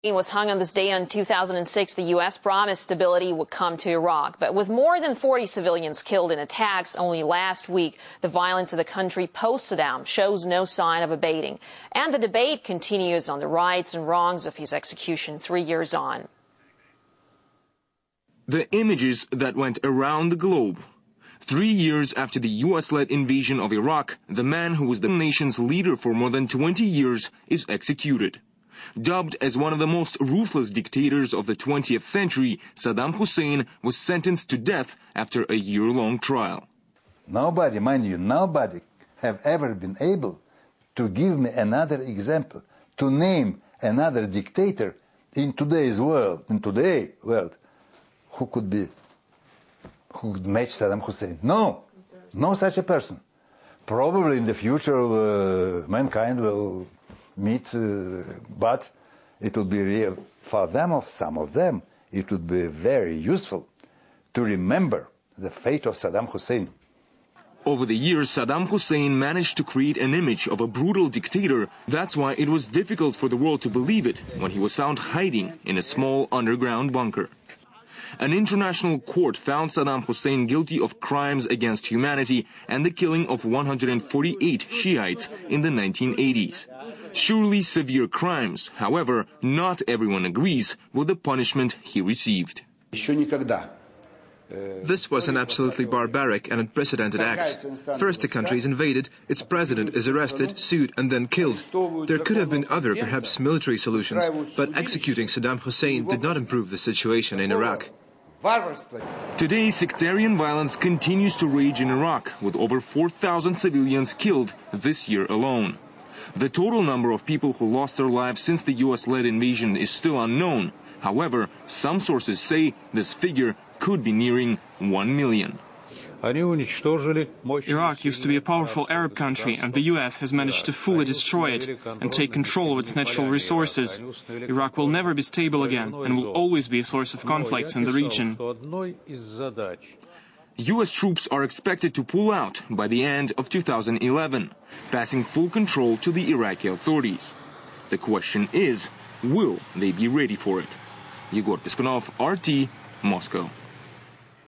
Was hung on this day in 2006. The U.S. promised stability would come to Iraq. But with more than 40 civilians killed in attacks only last week, the violence in the country post-Saddam shows no sign of abating. And the debate continues on the rights and wrongs of his execution 3 years on. The images that went around the globe. 3 years after the U.S.-led invasion of Iraq, the man who was the nation's leader for more than 20 years is executed. Dubbed as one of the most ruthless dictators of the 20th century, Saddam Hussein was sentenced to death after a year-long trial. Nobody, mind you, nobody have ever been able to give me another example, to name another dictator in today's world, who could match Saddam Hussein. No, no such a person. Probably in the future, mankind will meet, but it will be real for them, of some of them. It would be very useful to remember the fate of Saddam Hussein. Over the years, Saddam Hussein managed to create an image of a brutal dictator. That's why it was difficult for the world to believe it when he was found hiding in a small underground bunker. An international court found Saddam Hussein guilty of crimes against humanity and the killing of 148 Shiites in the 1980s. Surely severe crimes. However, not everyone agrees with the punishment he received. This was an absolutely barbaric and unprecedented act. First, the country is invaded, its president is arrested, sued, and then killed. There could have been other, perhaps military solutions, but executing Saddam Hussein did not improve the situation in Iraq. Today, sectarian violence continues to rage in Iraq, with over 4,000 civilians killed this year alone. The total number of people who lost their lives since the U.S.-led invasion is still unknown. However, some sources say this figure could be nearing 1 million. Iraq used to be a powerful Arab country, and the U.S. has managed to fully destroy it and take control of its natural resources. Iraq will never be stable again and will always be a source of conflicts in the region. U.S. troops are expected to pull out by the end of 2011, passing full control to the Iraqi authorities. The question is, will they be ready for it? Yegor Piskunov, RT, Moscow.